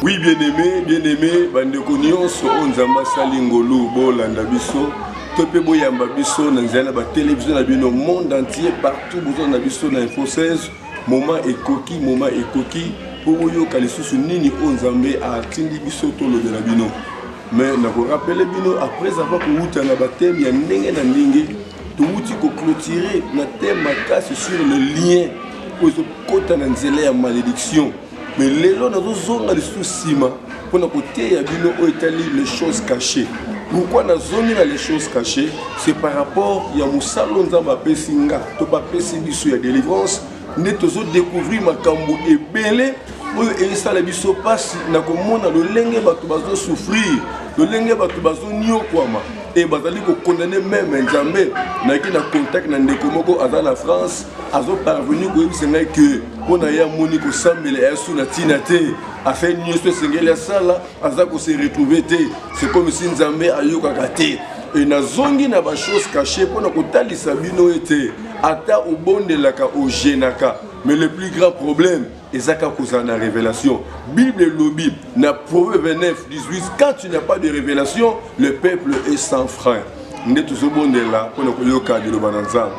Oui, bien-aimé, bandeko nyonso onzamba salingolo bolanda biso. Tope boyamba biso na nzela ba télévision na bino monde entier partout besoin na biso na Info 16 moment ekoki pour yo kalisusu nini onzambe a tindi biso tolo de la bino. Mais na ko rappeler bino après avoir kuuta na batem ya ndenge na ndenge tuuti ko clôturer na thème makasi sur le lien pour kota na nzela ya malédiction. Mais lelo nazo zonga lisusu sima pour na côté ya bino o etali les choses cachées. Pourquoi nous avons les choses cachées? C'est par rapport à Moussalo Nzamba Pesinga, Toba Pesibiso ya délivrance, nous avons découvert Makambo et Belé, et ça la biso passe, na komona le lenge batu bazo souffrir, le lenge batu bazo nyokwama, et bazali ko condamner même Nzambe, na ki na contact na ndekomoko aza la France, azo parvenu ko yisenga que on a ya moni ko sambele asu na tinate. Afin de se sentir sala, azako se retrouver te. C'est comme si Nzambe ayoka kate. Et na zongi na ba chose cachée pour na kotali sabino ete. Ata au bon de la ka au genaka. Mais le plus grand problème, ezaka kozana révélation. Bible lobby na Proverbe 29, 18. Quand tu n'as pas de révélation, le peuple est sans frein. Nde tout bon de là pour na koyoka de lobananza.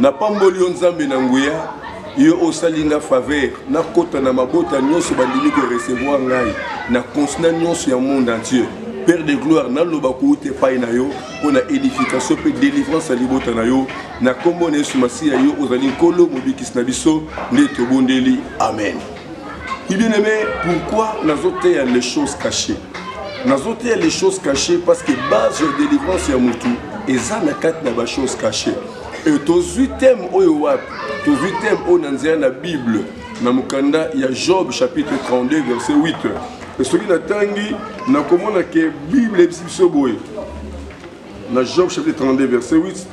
Na pamboli Nzambe na nguya. Yo osalinga faveur na kota na mabota nyonso bandimi ko recevoir ngai na constant nyonso ya monde entier. Père de gloire na loba ko te pai na yo pour na édification pe délivrance à libota na yo na kombo na Yesu Masiya yo ozali kolo mobikis na biso nde to bondeli amen. Bien-aimé, pourquoi nazote ya les choses cachées? Nazote ya les choses cachées parce que base de délivrance ya mutu eza na kat na ba choses cachées. Et tous 8 thèmes au Nanzia la Bible, dans Mukanda, il y a Job chapitre 32 verset 8. Et ce qui n'a tangi, n'a comment la Bible est dans Job chapitre 32 verset 8,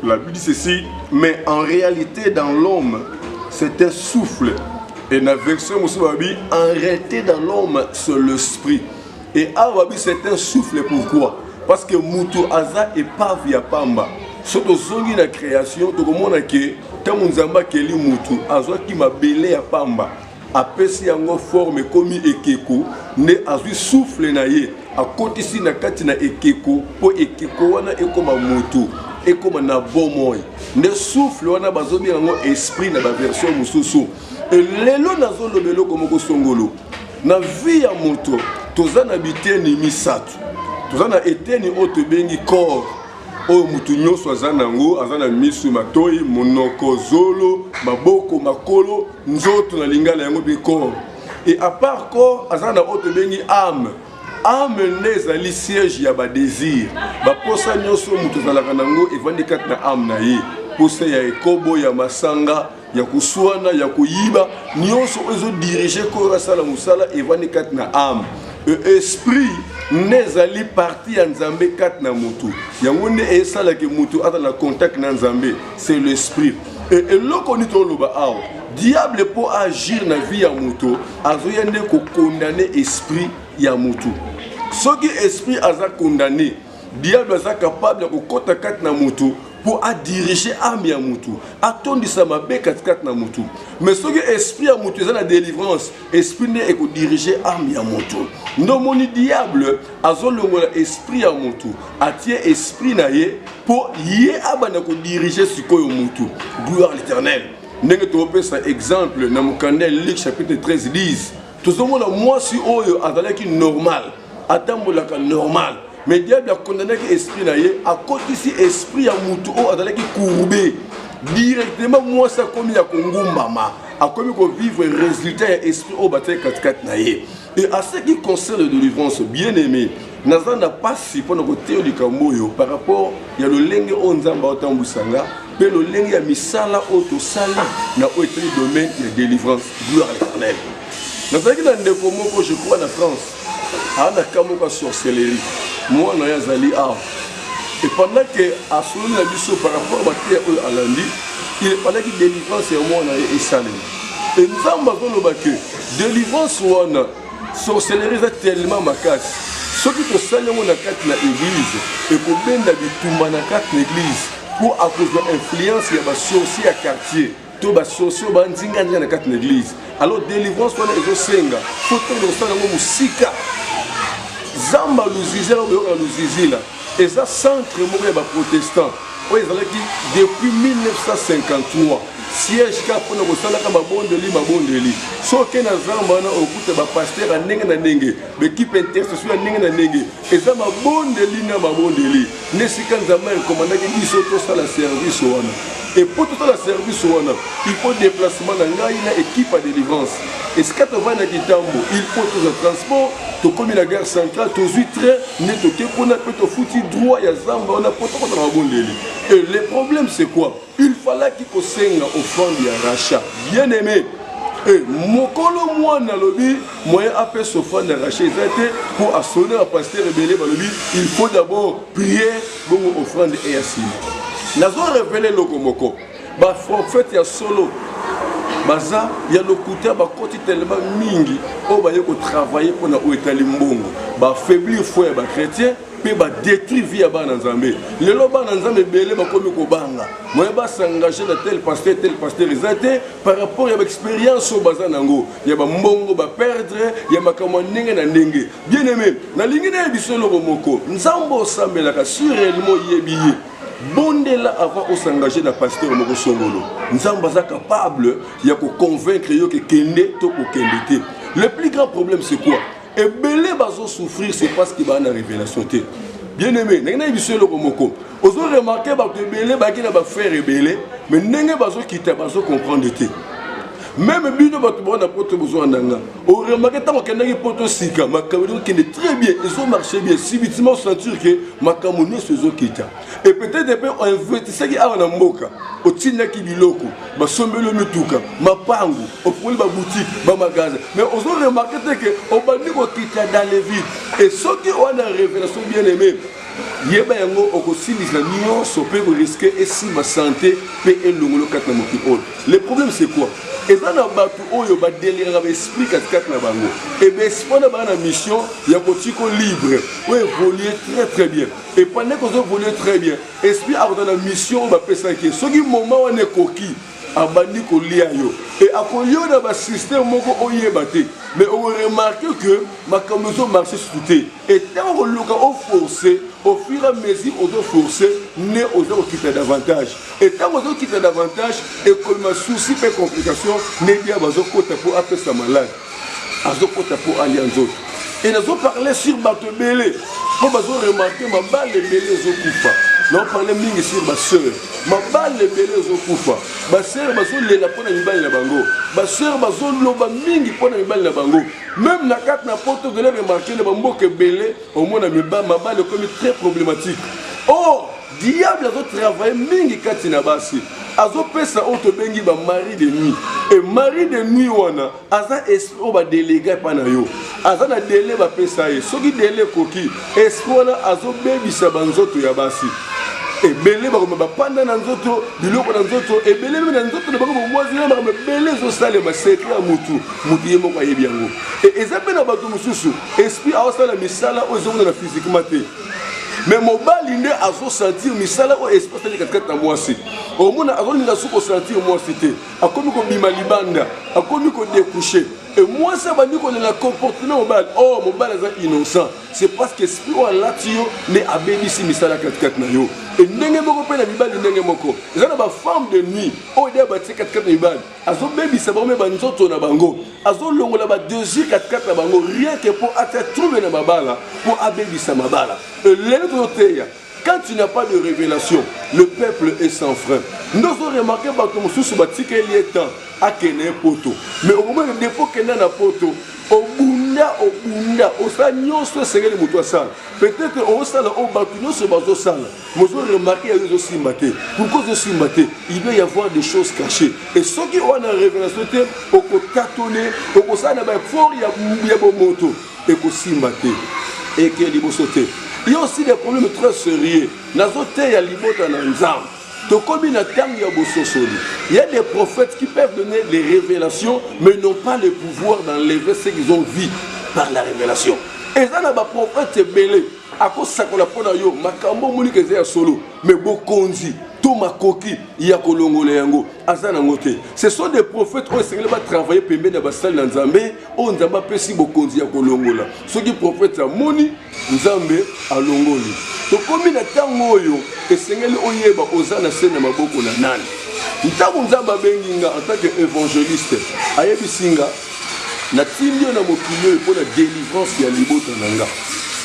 la Bible dit ceci, mais en réalité dans l'homme, c'est un souffle. Et dans la version Moussababi, en réalité dans l'homme, c'est l'esprit. Et Awabi, c'est un souffle, pourquoi? Parce que Moutou Aza et pas via Pamba. Soto zongi na création to komona ke tamu Nzamba keli mutu azwa ki mabele ya pamba apesi yango forme komi ekeko ne azwi souffle na ye akotisi na kati na ekeko po ekeko wana ekoma mutu ekoma na bomoi ne souffle wana bazobi yango esprit na ba version mususu lelo nazo lobelo komoko songolo na vie ya mutu tozana biteni misatu tozana eteni oto bengi corps. Oyo mutu nyonso azanango azana misu matoi monoko zolo maboko makolo nzoto na lingala yango bikor et à part corps azana oto bengi âme ne ezali siège ya ba désir ba posa nyonso mutu zalaka nango evandi kat na âme na ye posa ya ekobo ya masanga ya kuswana ya kuyiba nyonso ezo diriger ko sala musala evandi kat na âme esprit nezali parti ya Nzambe kat na mutu yango ne esala ke mutu ata na contact na Nzambe c'est l'esprit et loko ni to loba aw diable po agir na vie ya mutu azoyende ko condamner esprit ya mutu soki esprit aza condamné diable aza capable ko kota kat na mutu pour diriger âme ya mutu atondisa mabe kat na mutu mais soki esprit ya mutu eza na délivrance esprit ne eko diriger âme ya mutu ndo moni diable azolongola esprit ya mutu atie esprit na ye pour ye abana ko diriger sikoyo mutu gloire à l'Éternel ndenge topesa exemple na mukanda Luc chapitre 13 10 tozomona mwasi oyo azalaki normal atambolaka normal. Mais diable a condamné l'esprit naïe à côté si esprit à mutu o adalaki courbé directement moi ça comme il y a Congo mama a comme qu'on vivre résultat et esprit au bataille 4 naïe et à ce qui concerne la délivrance bien aimé nazanda pas si pour notre côté du Kamboyo par rapport il y a le lenge onzamba otambusanga pe le lenge ya misala auto sali na autre domaine de délivrance gloire à l'Éternel nazaki na ndeko moko je crois na France ana kamoka sorcellerie. Moi, je suis allé à. Et pendant que à son avis par rapport à lundi, il fallait que délivrance et moi est salé. Et nous avons que délivrance ou sorcellerie est tellement macasse. Ce qui te salé dans l'église et pour bien d'habitude dans l'église pour à cause de l'influence il y a des sorciers à quartier. Tout les sorciers dans l'église. alors délivrance wana ezosenga faut tendre osala yango mosika zamba luzizela oyoka luzizila eza centre moko ya baprotestant oyo ezalaki depuis 1953 siège ka mpona kosalaka mabondeli soki na zamba wana okuta bapaster ya ndenge na ndenge baekipe intercession ya ndenge na ndenge eza mabondeli na mabondeli nde sika nzambe arekomandaki biso tosala service wana et pour tout la service wana il faut déplacement na ngai na équipe ya délivrance esika tovandi na kitambo il faut toza transport tokomi na gare centrale tozwi train nde toke mpona mpe tofuti droit ya zamba wana mpo tokota na mabondeli. Et le problème c'est quoi? Il fallait qu'il kosenga offrande ya rachat bien aimé. Et mokolo mwana lobi moyen apes offrande ya rachat ezate pour assonner à pasteur rebelle balobi il faut d'abord prier bongo offrande et asima. Nazo révélé lokomoko ba prophète ya solo baza ya lokuta ba koti tellement mingi o ba yeko travailler pour na oetali mbongo ba faiblir foi ba chrétien pe ba détruire vie ya bana nzambe lelo bana nzambe belé ba komi ko banga moye ba s'engager na tel pasteur ezate par rapport ya expérience o baza nango ya ba mbongo ba perdre ya makamwa ndenge na ndenge bien aimé na lingi na biso lokomoko nzambo osambelaka sur réellement yebiye bondela avant de s'engager dans le pasteur Moko Songolo. Nous sommes capables de convaincre que kende to kende. Le plus grand problème c'est quoi? Et belé bazo souffrir c'est parce qu'il y a une révélation. Bien aimé, n'engagez pas le Moko. Vous avez remarqué que belé ba qui na ba faire rebelle, mais n'engagez bazo quitter bazo comprendre te. Même bino bato bona poto besoin nanga. Au remarqué tant que n'a poto sika, makamoni qui est très bien, ils ont marché bien. Subitement sentir que makamoni se zo kita. Et peut-être depuis on investissait qui a na mboka. Au tina ki biloko, ba sombelo mutuka, mapangu, au poli ba boutique, ba magasin. Mais ils ont remarqué que au bandi ko kita dans les vides. Et ceux qui ont la révélation bien aimée. Yeba yango okosilisa nyonso pe ko risquer et si ma santé pe elongolo kat na moki. Le problème c'est quoi? Et dans la batu oyo ba délire avec esprit kat na bango. Et ben spona ba na mission ya kotiko libre. Oui, évoluer très bien. Et pendant que vous évoluez très bien, esprit a dans la mission ba pesa ki. Soki moment on est coquille abandi ko lia yo et akoyo na ba système moko oyebate mais on remarque que makamzo marché souté et tant on luka au forcer au fur et à mesure on doit forcer ne aux autres quitter davantage et tant aux autres quitter davantage et comme un souci et complication ne dia bazo kota pour appeler ça malade azo kota pour aller en autres et nous avons parlé sur bateau belé pour bazo remarquer ma balle belé zo kufa. Non, parlez mingi sur ma soeur. Ma balle est belle aux koufa. Ma soeur, ma soeur, les lapons na mibali na bango. Ma soeur, ma soeur, loba mingi pour na mibali na bango. Même na carte na porte de l'air remarqué, le bambo que belle, au moins na mibali, ma balle est comme très problématique. Oh, diable a travaillé mingi kati na basi. Azo pesa auto bengi ba mari de nuit. Et mari de nuit wana, aza esprit ba délégué pa na yo. Aza na délai ba pesa ye. Soki délai koki, esprit wana azo bebi sa banzoto ya basi. Et belé ba ko ba panda na nzoto, biloko na nzoto, et belé na nzoto na ba ko mozi na ba belé zo sale ma secret mutu, mutu yemo kwa yebi yango. Et ezape na ba to mususu, esprit a osala misala ozo na physiquement te. Mais mon balinde a sentir misala o espace de 4 mois si au monde a zonga soko sentir moi cité a komi ko bima libanda a komi ko découcher et moi ça va dire qu'on est la comportement au bal oh mon bal est innocent c'est parce que esprit o latio ne abebi si misala 4 na yo et ndenge moko pe na mibali ndenge moko ezana ba femme de nuit o de ba 4 mibali azo bebi ça ba me ba nzoto na bango azo longola ba 2 4 na bango rien que pour atteindre trouver na babala pour abebi sa mabala. Quand tu n'as pas de révélation, le peuple est sans frein. Nous avons remarqué que il est temps à Kenya poto. Mais au moment où dépôt Kenya na poto, au bunda, au sanyo se serait le mouton sale. Peut-être au sale, au bâtiment se baso sale. Nous avons remarqué qu'il y a aussi maté. Pourquoi aussi maté? Il doit y avoir des choses cachées. Et ceux qui ont la révélation, au tâtonner, au sein de fort, il y a bon moto. Et aussi maté. Et qu'il y a sauté. Il y a aussi des problèmes très sérieux. Il y a des prophètes qui peuvent donner des révélations, mais n'ont pas le pouvoir d'enlever ce qu'ils ont vu par la révélation. Et ça, les prophètes, c'est belé. À cause de ça, on a makambo moni que c'est solo, mais bokonzi. to makoki ya kolongola yango azana ngote. Ce sont des prophètes qui ont travaillé pembe na basali na Nzambe o Nzamba pesi bokonzi ya kolongola. Soki prophète amoni Nzambe alongoli. To komi na tango oyo esengeli oyeba ozana sena maboko na nani. Ntango Nzamba benginga en tant qu'évangéliste ayebisinga na tindio na mokilo pour la délivrance ya libota nanga.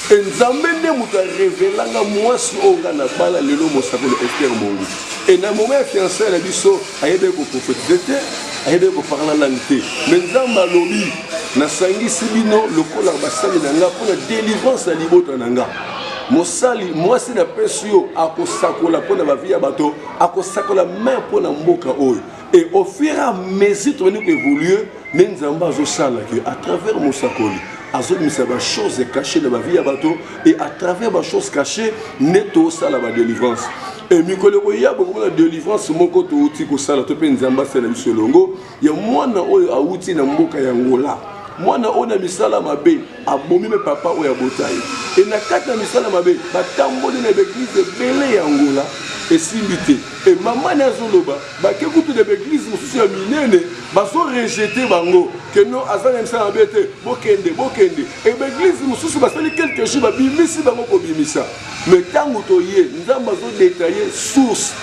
Nzambe nde muta révélanga mwasi onga na bala lelo mosakolo Esther Mongu. Et na moment ya fiancé na biso ayebe ko prophétiser, ayebe ko parler langue te. Mais Nzamba lobi na sangisi bino lokola basali nanga pour la délivrance ya libota nanga. Mosali mwasi na pesio akosakola pour na bavia bato, akosakola main pour na mboka oyo. Et au fur et à mesure que nous évoluons, Nzamba a que à travers Mosakoli, à travers les choses cachées dans la vie à bateau et à travers les choses cachées, neto ça la délivrance. Et mikolo ya beaucoup de délivrance mon côté outil ko sala to pe Nzamba c'est la bisolongo, ya mwana oyo a outil na mboka ya Ngola. Mwana ona misala mabe abomi me papa oyo botayi. Et na kata misala mabe batamboli na église belé ya Ngola. Et simbité et maman nazoloba ba ke kutu de l'église mususu ya minene baso rejeter bango que non azana msala bete bokende et l'église mususu basali quelque chose ba bimisi bango ko bimisa mais tango toye Nzamba zo détailler source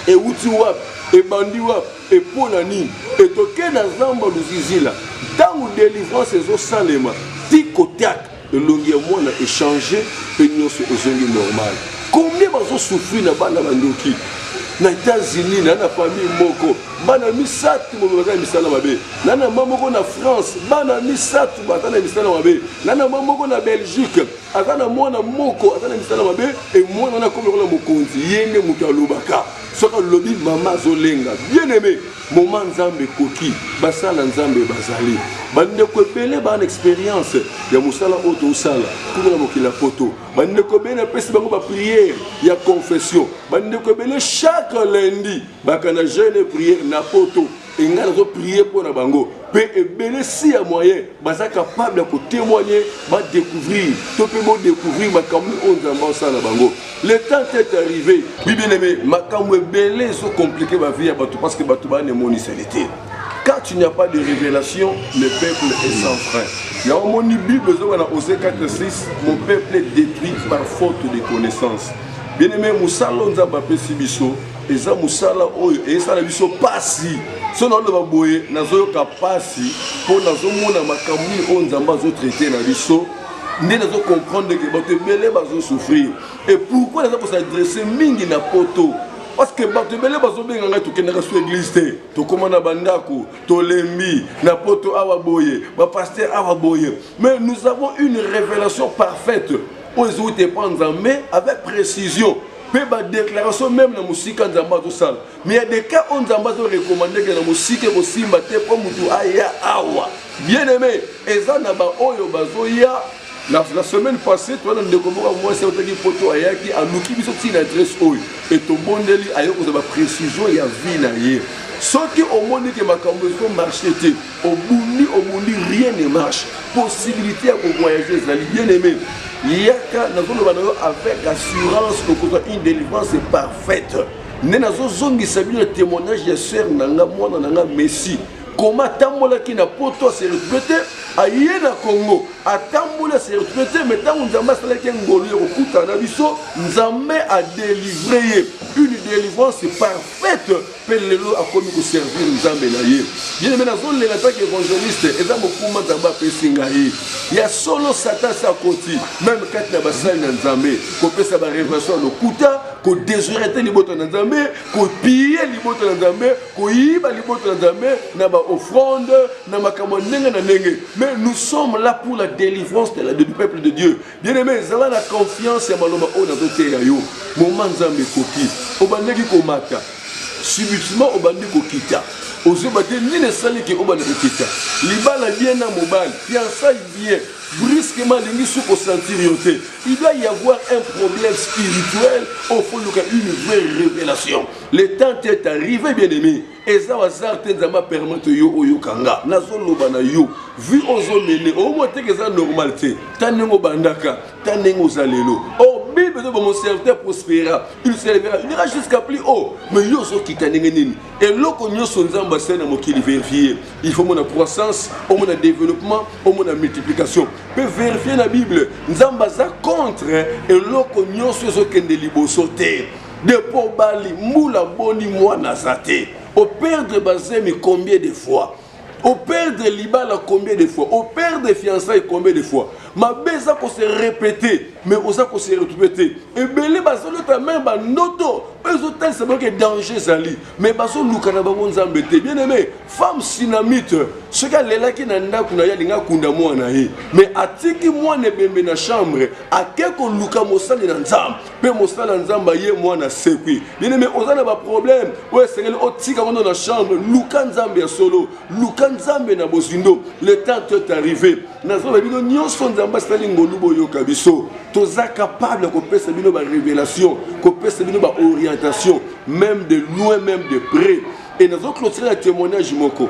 et outi wap et bandi wap et ponani et toke na Nzamba luzizila tango délivrance ezo salema tikotak elongi ya mwana échanger pe nyonso ezongi normal. Combien de souffrir na bana bandoki na États-Unis na famille moko bana misatu bana misala mabe na mamoko na France bana misatu bana misala mabe na mamoko na Belgique azana mwana moko azana misala mabe et mwana na komela mokonzi yenge mutu alobaka soka lobi mama zolenga bien aimé moment Nzambe koki basala Nzambe bazali bande ko belé ban expérience ya musala auto sala kuna mokila poto bande ko bena pesi bango ba prière ya confession bande ko belé chaque lundi bakana jeûne prière na poto et ngala zo prier pour na bango pe ebele si ya moyen baza capable de témoigner ba découvrir to pe mo découvrir makambo on Nzamba sala bango. Le temps est arrivé bien aimé makambo ebele so compliqué ba vie ya bato parce que bato ba ne monisalité. Quand il n'y a pas de révélation, le peuple est sans frein. Il y a un mot Bible, Osée 4:6, mon peuple est détruit par faute de connaissance. Bien aimé, Moussala Nzamba Pesibiso, et ça Moussala Oyo, et ça la biso passi. Si on a le baboye, nazo ka passi, pour nazo mona makamuni on Nzamba zo traiter na biso, ne nazo comprendre que bato belé bazo souffrir. Et pourquoi nazo s'adresser mingi na poto? Parce que bato belé bazo benga to kenda sur église te to komana bandako to lembi na poto awa boye ba pasteur awa boye mais nous avons une révélation parfaite aux outils mais avec précision pe ba déclaration même na musika Nzamba to sala mais il y a des cas où Nzamba to recommander que na musika ko simba te ko mutu aya awa bien aimé eza na ba oyo bazo ya. La semaine passée, tu as découvert moi c'est autre qui poto ayaki a luki biso ti na adresse oyo et to bondeli ayoko za ba précision ya vie na ye. Soki au monde que makambo so marché te au bundi rien ne marche. Possibilité à voyager zali bien aimé. Yaka na zolo bana avec assurance que une délivrance est parfaite. Ne na zo zongi sabi le témoignage ya sœur nanga mwana nanga Messi. Comment tambola qui na poto se répéter aïe na Congo atambola se répéter mais tant Nzamba sala ki ngolo yo kuta na biso Nzambe a délivré une délivrance parfaite pelelo a commis ko servir Nzambe na ye bien mais na zone les attaques évangélistes et dans beaucoup Nzamba pesinga ye ya solo Satan sa koti même quand na basali na Nzambe ko pesa ba révélation no kuta ko désuréter liboto na Nzambe ko piller liboto na Nzambe ko yiba liboto na Nzambe na ba offrande na makambo ndenge na ndenge. Mais nous sommes là pour la délivrance du peuple de Dieu. Bien aimé, ça la confiance et maloma on a doté yo. Moment Nzambe koki, obandeki komata. Subitement obandeki kokita. Ozobate ni ne sali ke obandeki kokita. Libala bien na mobile, fiançailles bien. Brusquement, il doit y avoir un problème spirituel au fond de une vraie révélation. Le temps est arrivé, bien aimé. Et ça va Nzamba permettre yo oyokanga. Nazolo bana yo. Vu ozo mene, au moins que ça normalité. Tanengo bandaka, tanengo zalelo. Oh Bible mon serviteur prospérera, il s'élèvera, il ira jusqu'à plus haut. Mais yo so kitanengeni. Et loko nyoso nzamba sena mokili vérifier. Il faut mon croissance, au mon développement, au mon multiplication. Peut vérifier la Bible. Nzamba za contre et loko nyoso so kende liboso te. De pobali moula boni mwana zate. Au perdre bazemi combien de fois? Au perdre libala combien de fois? Au perdre fiançailles combien de fois? Ma beza ko se répéter, mais osa ko se répéter. Et belé bazolo ta même ba noto, bezo tel c'est que danger zali. Mais bazo lukana bango nzambe te. Bien aimé, femme sinamite, ce gars lela ki na ndaku na ya linga kunda mwana ye. Mais atiki mwana bembe na chambre, akeko luka mosali na nzambe. Pe mosala nzamba ye mwana sekwi. Bien aimé, oza na ba problème. Ouais, c'est que otika kondo na chambre, luka nzambe ya solo, luka nzambe na bozindo. Le temps est arrivé. Nazo ba bino nyonso nzamba stali ngolubo yo kabiso. Toza capable ko pesa bino ba révélation, ko pesa bino ba orientation, même de loin, même de près. Et nazo clôturer la témoignage moko.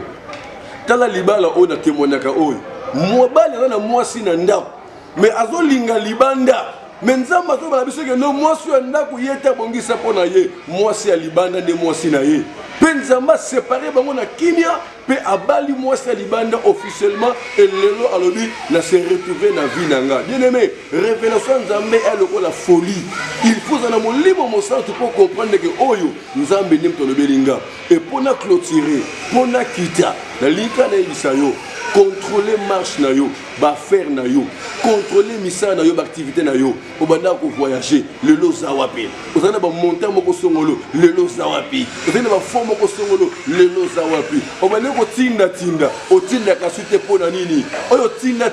Tala libala o na témoignaka oyo. Mobali na mwasi na ndako. Mais azo linga libanda. Mais nzamba to ba biso ke no mwasi ya ndako yeta bongisa pona ye. Mwasi ya libanda ne mwasi na ye. Pe nzamba séparé bango na kimia. Pe abali mwasi ya libanda officiellement et lelo alobi na se retrouver na vie nanga. Bien aimé, révélation nzambe est la folie. Il faut en mon libre mon sens pour comprendre que oyo nzambe nim to belinga. Et pour na clôturer, pour na kita, la lika na ibisayo, contrôler marche na yo, ba faire na yo, contrôler misa na yo, ba activité na yo. Obanda ko voyager, lelo zawapi. Ozana ba montagne moko songolo, lelo zawapi. Ozana ba fond moko songolo, lelo zawapi. Obanda tinda otinda kasute pona nini oyo tinda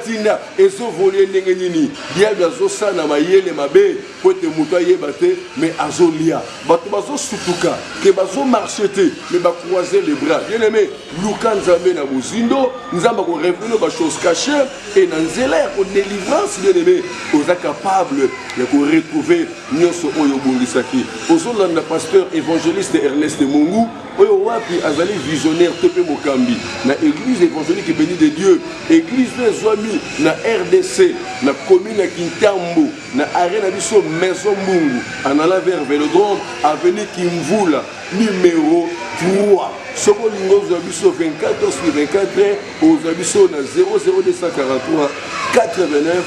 ezo voler ndenge nini diable azo sana mayele mabe pote muto yeba te mais azolia bato bazo sutuka ke bazo marcher te mais ba croiser les bras bien aimé luka nzambe na bozindo nzamba ko révéler ba choses cachées et na nzela ko délivrance bien aimé oza capable de ko retrouver nyonso oyo bongisaki ozolanda pasteur évangéliste Ernest Mungu oyo wapi azali visionnaire tope mokambi na église évangélique béni de Dieu église de Zoami na RDC na commune ya Kintambo na arena biso maison Mungu anala vers Vélodrome avenue Kimvula numéro 3 soko lingo za biso 24 sur 24 aux abiso na 00243 89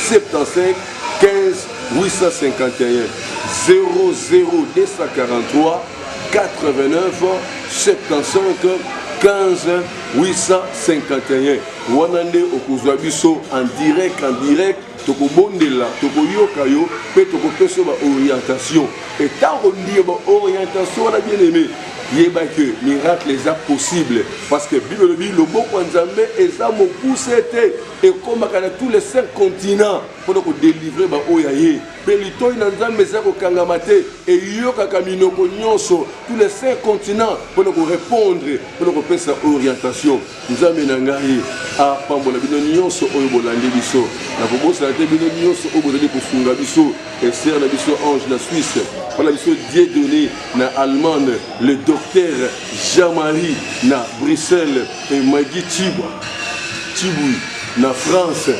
75 15 851 00243 89 75 15 851 wanande okuzwa biso en direct tokobondela tokoyoka yo pe tokopesa ba orientation et tant on dit ba orientation na bien aimé yeba que miracle est possible parce que Bible dit le bon nzambe eza mopusete et comme dans tous les 5 continents pour nous délivrer ba oyaye pelito na nzambe za ko kangamate et yoka kaminoko nyonso tous les 5 continents pour nous répondre pour nous pesa orientation nzambe na ngai a pambola bino nyonso oyo bolandi biso na bobosa te bino nyonso oyo bozali kosunga biso et sœur na biso ange na Suisse voilà biso Dieu donné na Allemagne le docteur Jean-Marie na Bruxelles et Magui Tibou na France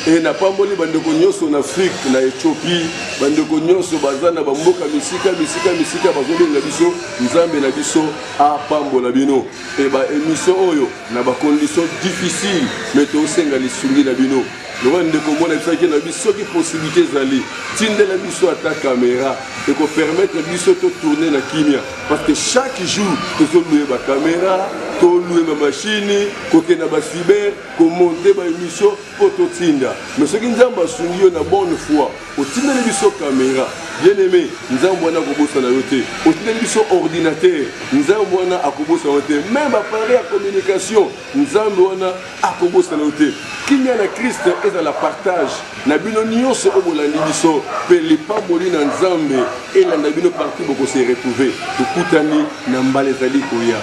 et na pamboli bandeko nyonso na Afrique na Éthiopie bandeko nyonso bazana bamboka misika bazobenga biso nzambe na biso a pambola bino et ba émission oyo na ba conditions difficiles mais to senga lisungi na bino le ndeko mona tsaki na biso ki possibilité zali tindela biso ata caméra et ko permettre biso to tourner na kimia parce que chaque jour to louer ba caméra to louer ma machine ko ke na ba cyber ko monter ba émission pour to tinda mais ce qui nzamba sungi yo na bonne foi o tindela biso caméra bien aimé nzambo na kobosa na yote o tindela biso ordinateur nzambo na akobosa na yote même appareil à communication nzambo na akobosa na yote kimia na Christ est la partage na bino nyonso obolandi biso pe lipamboli na nzambe elanda bino partout boko se retrouver tokutani na mbala ezali koya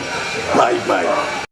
bye bye.